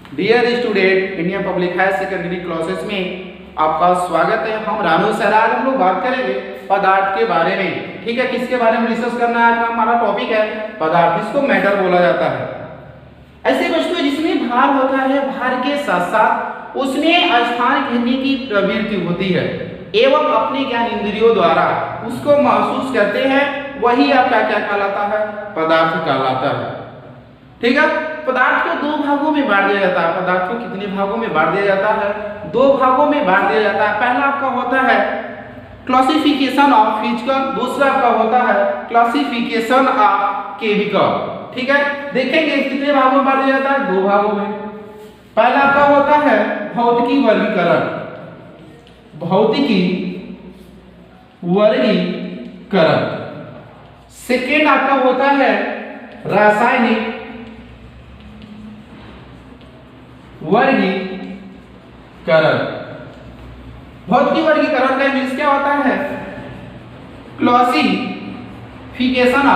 Dear student, Indian public higher secondary classes में आपका स्वागत है। हम रानू सर, आज हम लोग बात करेंगे पदार्थ के बारे में। ठीक है, किसके बारे में डिस्कस करना है? आज का हमारा टॉपिक है पदार्थ, जिसको मैटर बोला जाता है। ऐसी वस्तु जिसमें भार होता है, भार के साथ साथ उसमें स्थान घेरने की प्रवृत्ति होती है एवं अपने ज्ञान इंद्रियों द्वारा उसको महसूस करते हैं, वही आपका क्या कहलाता है? पदार्थ कहलाता है। ठीक है, पदार्थ को दो भागों में बांट दिया जाता है। पदार्थ को कितने भागों में बांट दिया जाता है? दो भागों में बांट दिया जाता है। पहला आपका होता है क्लासिफिकेशन ऑफ फिजिकल, दूसरा आपका होता है क्लासिफिकेशन ऑफ केमिकल। ठीक है, देखेंगे कितने भागों में बांट दिया जाता है? दो भागों में। पहला आपका होता है भौतिकी वर्गीकरण, भौतिकी वर्गीकरण। सेकेंड आपका होता है रासायनिक वर्गीकरण। भौतिकी वर्गीकरण का मीन्स क्या होता है? Classification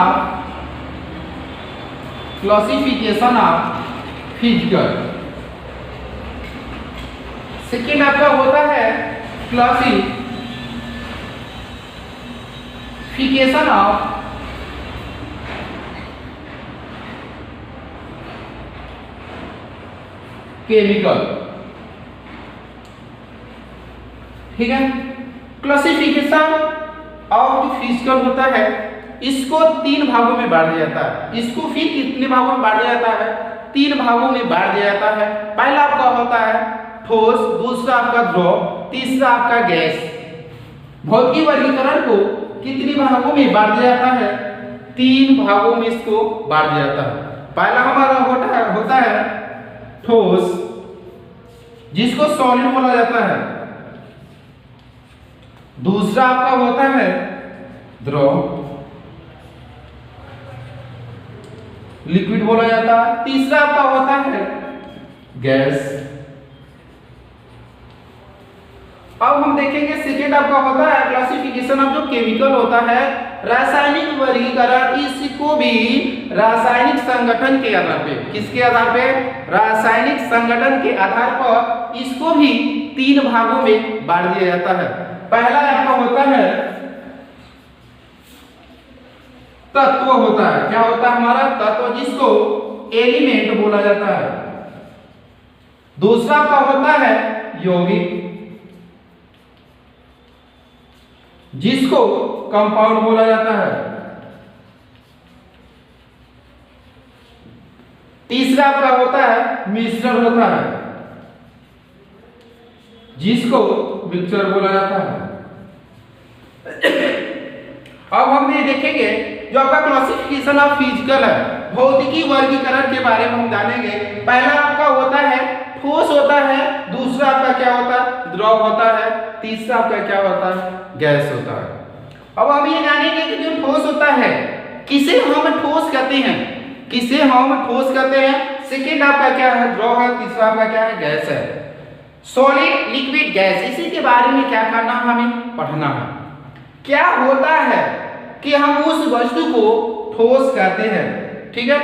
of physical. सेकेंड आपका होता है क्लासिफिकेशन ऑफ केमिकल। ठीक है, क्लासिफिकेशन ऑफ फिजिकल होता है, इसको तीन भागों में बांट दिया जाता है। इसको फिर कितने भागों में बांट दिया जाता है? तीन भागों में बांट दिया जाता है। पहला आपका होता है ठोस, दूसरा आपका द्रव, तीसरा आपका गैस। भौतिकी वर्गीकरण को कितने भागों में बांट दिया जाता है? तीन भागों में इसको बांट दिया जाता है। पहला हमारा होता है ठोस, जिसको सॉलिड बोला जाता है। दूसरा आपका होता है द्रव, लिक्विड बोला जाता है। तीसरा आपका होता है गैस। अब हम देखेंगे सेकेंड आपका होता है क्लासिफिकेशन ऑफ जो केमिकल होता है, रासायनिक वर्गीकरण। इसको भी रासायनिक संगठन के आधार पे, किसके आधार पे? रासायनिक संगठन के आधार पर इसको भी तीन भागों में बांट दिया जाता है। पहला आपका होता है तत्व होता है। क्या होता है हमारा? तत्व, जिसको एलिमेंट बोला जाता है। दूसरा आपका होता है यौगिक, जिसको कंपाउंड बोला जाता है। तीसरा आपका होता है मिश्रण होता है, जिसको मिक्सचर बोला जाता है। अब हम ये देखेंगे जो आपका क्लासिफिकेशन ऑफ फिजिकल है, भौतिकी वर्गीकरण के बारे में हम जानेंगे। पहला आपका होता है ठोस होता है, दूसरा आपका क्या होता है? द्रव होता है, तीसरा आपका क्या होता है? गैस होता है। अब हम ये जानेंगे कि जो ठोस होता है, किसे हम ठोस कहते हैं? किसे हम ठोस कहते हैं? सेकेंड आपका क्या है? द्रव है। तीसरा आपका क्या है? गैस है। सॉलिड, लिक्विड, गैस, इसी के बारे में क्या करना है? हमें पढ़ना है। क्या होता है कि हम उस वस्तु को ठोस कहते हैं। ठीक है,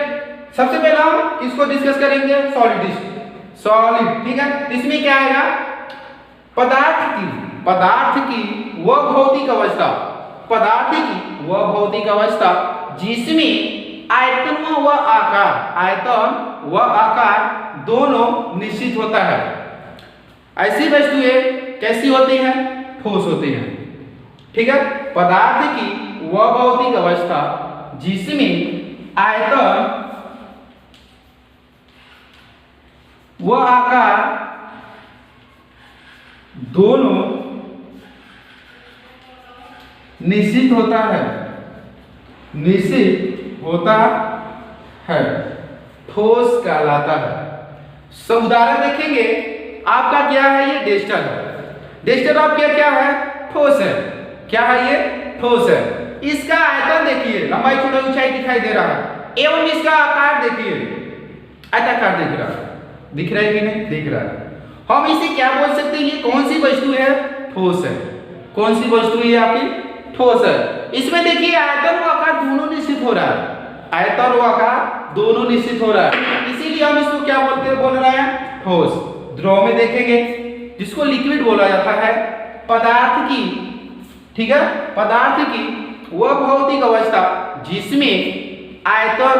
सबसे पहले हम किसको डिस्कस करेंगे? सॉलिड। ठीक है, इसमें क्या आएगा? पदार्थ की वह भौतिक अवस्था, पदार्थ की वह भौतिक अवस्था जिसमें आयतन व आकार दोनों निश्चित होता है। ऐसी वस्तुएं कैसी होती हैं? ठोस होती हैं। ठीक है, पदार्थ की वह भौतिक अवस्था जिसमें आयतन व आकार दोनों निश्चित होता है, ठोस कहलाता है। सब उदाहरण देखेंगे। आपका क्या है? ये डेस्टर है। डेस्टर आपका क्या है? ठोस है। क्या है ये? ठोस है। इसका आयतन देखिए, लंबाई, चौड़ाई, ऊंचाई दिखाई दे रहा है एवं इसका आकार देखिए, आयताकार दिख रहा है। दिख रहा है कि नहीं? दिख रहा है। हम इसे क्या बोल सकते हैं? ये कौन सी वस्तु है? ठोस है। कौन सी वस्तु है आपकी? ठोस है। इसमें देखिए आयतन व आकार दोनों निश्चित हो रहा है। आयतन व आकार दोनों निश्चित हो रहा है, इसीलिए हम इसको क्या बोल रहे हैं? ठोस। द्रव में देखेंगे जिसको लिक्विड बोला जाता है, पदार्थ की, ठीक है, पदार्थ की वह भौतिक अवस्था जिसमें आयतन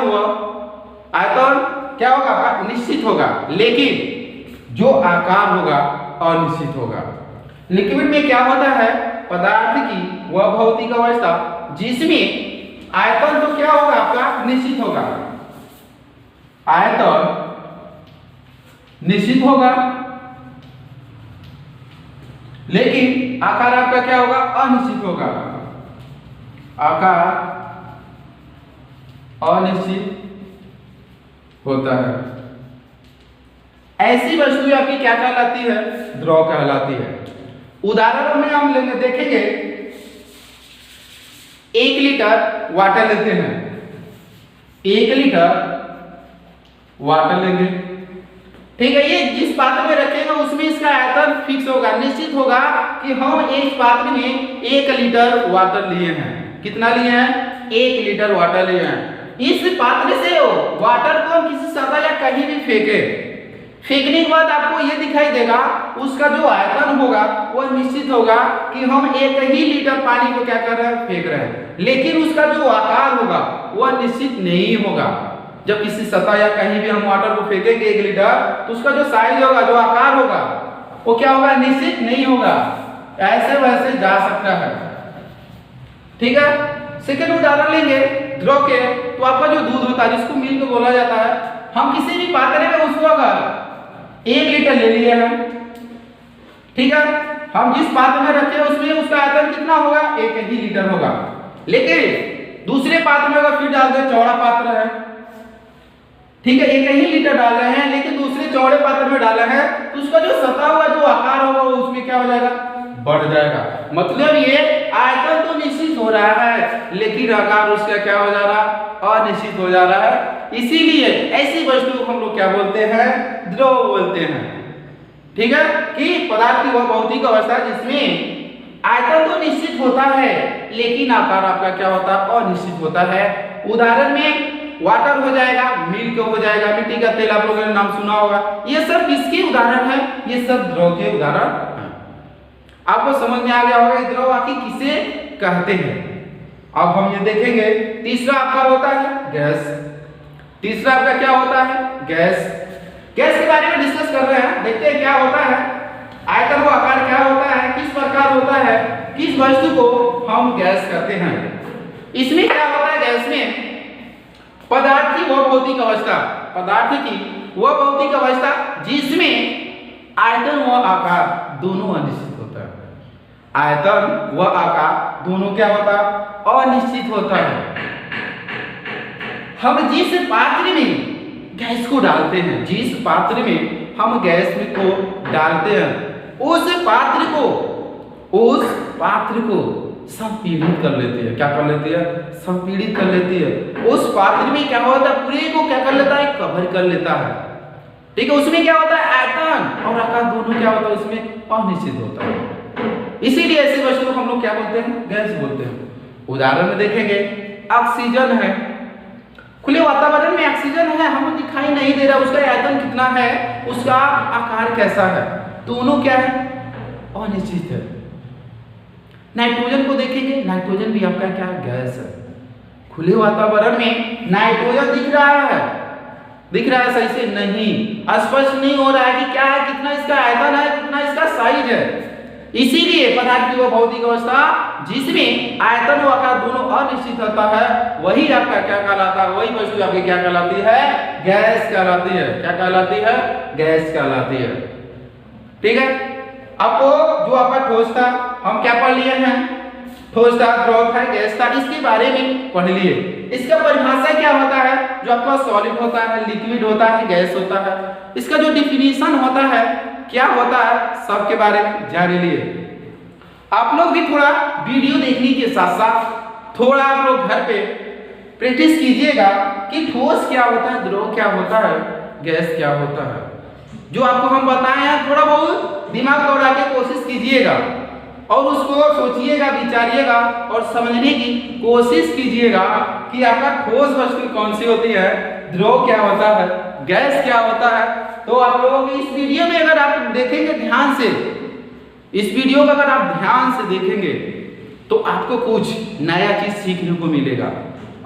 क्या होगा आपका निश्चित होगा, लेकिन जो आकार होगा अनिश्चित होगा। लिक्विड में क्या होता है, पदार्थ की वह भौतिक अवस्था जिसमें आयतन तो क्या होगा आपका निश्चित होगा, आयतन निश्चित होगा, लेकिन आकार आपका क्या होगा अनिश्चित होगा, आकार अनिश्चित होता है। ऐसी वस्तु आपकी क्या कहलाती है, द्रव कहलाती है। उदाहरण में हम लेंगे, देखेंगे 1 लीटर वाटर लेते हैं, 1 लीटर वाटर लेंगे, ठीक है। ये जिस पात्र में रखेंगे उसमें इसका आयतन फिक्स होगा, निश्चित होगा कि हम इस पात्र में 1 लीटर वाटर लिए हैं। कितना लिए हैं, 1 लीटर वाटर लिए हैं। इस पात्र से वाटर को हम किसी सतह या कहीं भी फेंकने के बाद आपको ये दिखाई देगा उसका जो आयतन होगा वह निश्चित होगा कि हम 1 ही लीटर पानी को क्या कर रहे हैं, फेंक रहे हैं, लेकिन उसका जो आकार होगा वह निश्चित नहीं होगा। जब किसी सतह या कहीं भी हम वाटर को फेंकेंगे 1 लीटर तो उसका जो साइज होगा, जो आकार होगा वो क्या होगा, निश्चित नहीं होगा, ऐसे वैसे जा सकता है, ठीक है। सेकंड उदाहरण लेंगे द्रव के, तो आपका जो दूध होता है जिसको मिल्क बोला जाता है, हम किसी भी पात्र में उसको अगर 1 लीटर ले लिए हैं, ठीक है, हम जिस पात्र में रखे उसमें उसका आयतन कितना होगा, 1 ही लीटर होगा, लेकिन दूसरे पात्र में अगर फिर डाल दे, चौड़ा पात्र है, ठीक है, 1 ही लीटर डाल रहे हैं, लेकिन दूसरे चौड़े पात्र में डाला है तो उसका जो सतह होगा, जो आकार होगा वो उसमें क्या हो जाएगा, बढ़ जाएगा। मतलब ये आयतन तो निश्चित हो रहा है, लेकिन आकार उसका क्या हो जा रहा है, अनिश्चित हो जा रहा है। इसीलिए ऐसी वस्तु को हम लोग क्या बोलते हैं, द्रव बोलते हैं, ठीक है, कि पदार्थ की वह भौतिक अवस्था जिसमें आयतन तो निश्चित होता है, लेकिन आकार आपका क्या होता है, अनिश्चित होता है। उदाहरण में वाटर हो जाएगा, मिल्क हो जाएगा, मिट्टी का तेल आप लोगों ने नाम सुना होगा। ये सब किसके उदाहरण है, ये सब द्रव के उदाहरण हैं। आपको समझ में आ गया होगा कि द्रव आखिर किसे कहते हैं। अब हम ये देखेंगे, तीसरा आपका होता है गैस। तीसरा आपका क्या होता है, गैस। गैस के बारे में डिस्कस कर रहे हैं, देखते हैं क्या होता है, आयतन व आकार क्या होता है, किस प्रकार होता है, किस वस्तु को हम गैस कहते हैं। इसमें क्या होता है, गैस में पदार्थ की वह भौतिक अवस्था, पदार्थ की वह भौतिक अवस्था जिसमें आयतन व आकार दोनों अनिश्चित होता है। आयतन व आकार दोनों क्या होता है, अनिश्चित होता है। हम जिस पात्र में गैस को डालते हैं, जिस पात्र में हम गैस को डालते हैं, उस पात्र को संपीड़ित कर लेती है। क्या कर लेती है, संपीड़ित कर लेती है। उस पात्र में क्या होता है, पूरे को क्या कर लेता है, कवर कर लेता है, ठीक है। उसमें क्या होता है, आयतन और आकार दोनों क्या होता है, उसमें अनिश्चित होता है। इसीलिए ऐसी वस्तु को हम लोग क्या बोलते हैं, गैस बोलते हैं। उदाहरण में देखेंगे, ऑक्सीजन है, खुले वातावरण में ऑक्सीजन है, हमें दिखाई नहीं दे रहा उसका आयतन कितना है, उसका आकार कैसा है, दोनों क्या है, अनिश्चित है। नाइट्रोजन को देखेंगे, नाइट्रोजन भी आपका क्या गैस है। खुले वातावरण में नाइट्रोजन दिख रहा है सही से नहीं, स्पष्ट नहीं हो रहा है कि क्या है, कितना इसका आयतन है, कितना इसका साइज है। इसीलिए पदार्थ की वो भौतिक अवस्था जिसमें आयतन व आकार दोनों अनिश्चित होता है, वही आपका क्या कहलाता है, वही वस्तु आपकी क्या कहलाती है, गैस कहलाती है। क्या कहलाती है, गैस कहलाती है, ठीक है। आपको जो आपका ठोस था, हम क्या पढ़ लिए हैं, ठोस था, द्रव था, गैस था, इसके बारे में पढ़ लिए। इसका परिभाषा क्या होता है, जो आपका सॉलिड होता है, लिक्विड होता है, गैस होता है, इसका जो डिफिनीशन होता है क्या होता है, सबके बारे में जान लिए। आप लोग भी थोड़ा वीडियो देखने के साथ साथ थोड़ा आप लोग घर पे प्रैक्टिस कीजिएगा कि ठोस क्या होता है, द्रव क्या होता है, गैस क्या होता है। जो आपको हम बताए हैं थोड़ा बहुत दिमाग दौड़ा के कोशिश कीजिएगा और उसको सोचिएगा, विचारिएगा और समझने की कोशिश कीजिएगा कि आपका ठोस वस्तु कौन सी होती है, द्रव क्या होता है, गैस क्या होता है। तो आप लोगों की इस वीडियो में अगर आप देखेंगे ध्यान से, इस वीडियो को अगर आप ध्यान से देखेंगे तो आपको कुछ नया चीज सीखने को मिलेगा।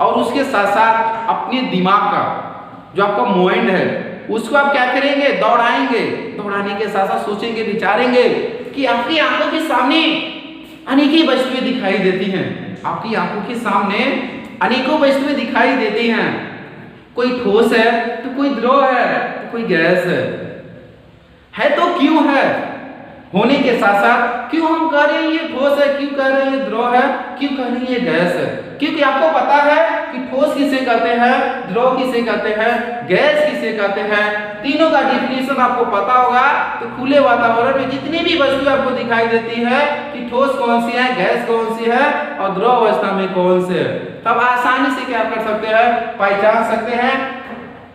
और उसके साथ साथ अपने दिमाग का जो आपका माइंड है उसको आप क्या करेंगे, दौड़ाएंगे। दौड़ाने के साथ साथ सोचेंगे, विचारेंगे कि आपकी आंखों के सामने अनेकों वस्तुएं दिखाई देती हैं। आपकी आंखों के सामने अनेकों वस्तुएं दिखाई देती हैं। कोई ठोस है तो कोई द्रव है तो कोई गैस है तो क्यों है, होने के साथ साथ क्यों हम कह रहे हैं ये ठोस है, क्यों कह रहे हैं ये द्रव है, क्यों कह रहे हैं ये गैस है। क्योंकि आपको पता है कि ठोस किसे कहते हैं, द्रव किसे कहते हैं, गैस किसे कहते हैं। तीनों का डिफिनेशन आपको पता होगा। तो खुले वातावरण में जितनी भी वस्तु आपको दिखाई देती है कि ठोस कौन सी है, गैस कौन सी है और द्रव अवस्था में कौन से है, तब आसानी से क्या कर सकते हैं, पहचान सकते हैं।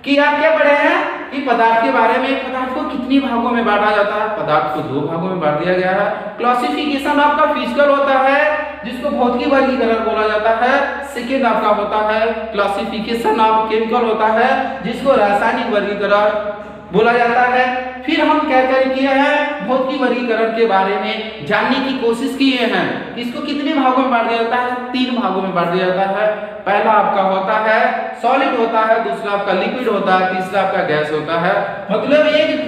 कि आप क्या पढ़े हैं कि पदार्थ के बारे में, पदार्थ को कितनी भागों में बांटा जाता है। पदार्थ को 2 भागों में बांट दिया गया है। क्लासिफिकेशन आपका फिजिकल होता है जिसको भौतिक वर्गीकरण बोला जाता है। सेकेंड आपका होता है क्लासिफिकेशन ऑफ केमिकल होता है जिसको रासायनिक वर्गीकरण बोला जाता है। फिर हम क्या किए हैं, भौतिक वर्गीकरण के बारे में जानने की कोशिश किए हैं। इसको कितने भागों में बांट दिया जाता है, 3 भागों में बांट दिया जाता है। पहला आपका होता है सॉलिड होता है, दूसरा आपका लिक्विड होता है, तीसरा आपका गैस होता है। मतलब एक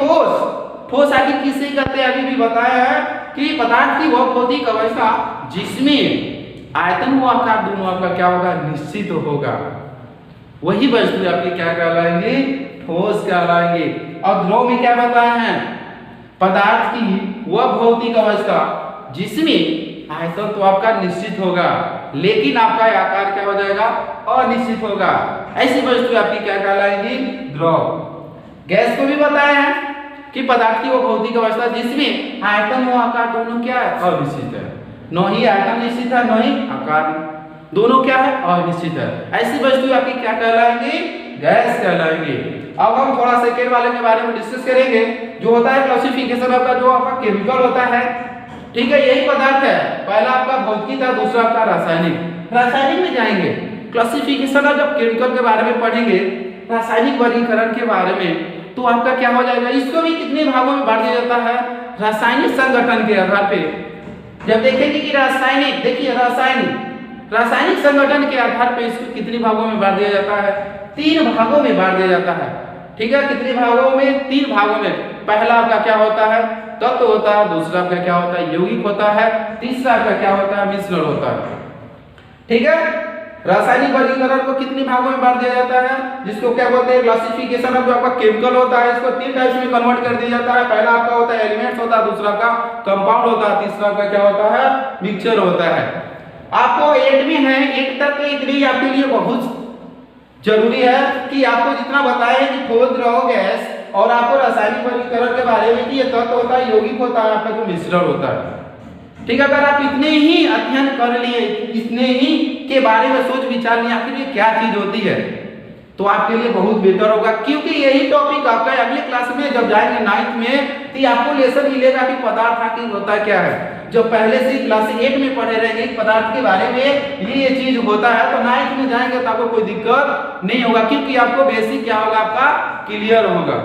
ठोस आखिर किसे कहते हैं, अभी भी बताया है कि पदार्थ की वह भौतिक अवस्था जिसमें आयतन व आकार दोनों आपका क्या होगा, निश्चित होगा। वही वस्तु आपकी क्या कहलाएंगे, ठोस कहलाएंगे। और द्रव में क्या बताया है, पदार्थ की वह भौतिक अवस्था जिसमें आयतन तो आपका निश्चित होगा लेकिन आपका आकार क्या हो जाएगा, अनिश्चित होगा। ऐसी वस्तु आपकी क्या कहलाएंगी, द्रव। गैस को भी बताया है कि पदार्थ की वो भौतिक अवस्था जिसमें आयतन व आकार दोनों क्या है, अनिश्चित है। न ही आयतन निश्चित है न ही आकार, दोनों क्या है, अनिश्चित है। ऐसी वस्तु आपकी क्या कहलाएंगी, गैस कहलाएंगे। अब हम थोड़ा सेकेंड वाले के बारे में डिस्कस करेंगे जो होता है क्लासिफिकेशन आपका, जो आपका केमिकल होता है। ठीक है, यही पदार्थ है। पहला आपका भौतिक था, दूसरा आपका रासायनिक। रासायनिक में जाएंगे क्लासिफिकेशन, और जब केमिकल के बारे में पढ़ेंगे, रासायनिक वर्गीकरण के बारे में, तो आपका क्या हो जाएगा, इसको भी कितने भागों में बांट दिया जाता है, रासायनिक संगठन के आधार पे। जब देखेंगे कि रासायनिक, देखिए रासायनिक संगठन के आधार पे इसको कितने भागों में बांट दिया जाता है, 3 भागों में बांट दिया जाता है। ठीक है, कितने भागों में, 3 भागों में। पहला आपका क्या होता है, तत्व होता है, दूसरा आपका क्या होता है, यौगिक होता है, तीसरा आपका क्या होता है, मिश्रण होता है। ठीक है, रासायनिक वर्गीकरण को कितने भागों में बांट दिया जाता है, जिसको क्या बोलते हैं, क्लासिफिकेशन। जो आपका केमिकल होता है इसको 3 टाइप्स में कन्वर्ट कर दिया जाता है। पहला आपका होता है एलिमेंट्स होता है, दूसरा आपका कंपाउंड होता है, तीसरा आपका क्या होता है, मिक्सचर होता है। आपको 8 में है, 8 तक इतनी आपके लिए बहुत जरूरी है कि आपको जितना बताया कि ठोस, द्रव, गैस, और आपको रासायनिक वर्गीकरण के बारे में कि ये तत्व होता है, यौगिक होता है, आपका जो मिश्रण होता है। ठीक है, अगर आप इतने ही अध्ययन कर लिए, इतने ही के बारे में सोच विचार लिए आखिर ये क्या चीज होती है, तो आपके लिए बहुत बेहतर होगा। क्योंकि यही टॉपिक आपका अगले क्लास में जब जाएंगे 9th में, तो आपको लेसन मिलेगा कि पदार्थ आखिर होता क्या है। जब पहले से क्लास 8 में पढ़े रहेंगे पदार्थ के बारे में ये चीज होता है, तो 9th में जाएंगे तो आपको कोई दिक्कत नहीं होगा, क्योंकि आपको बेसिक क्या होगा, आपका क्लियर होगा।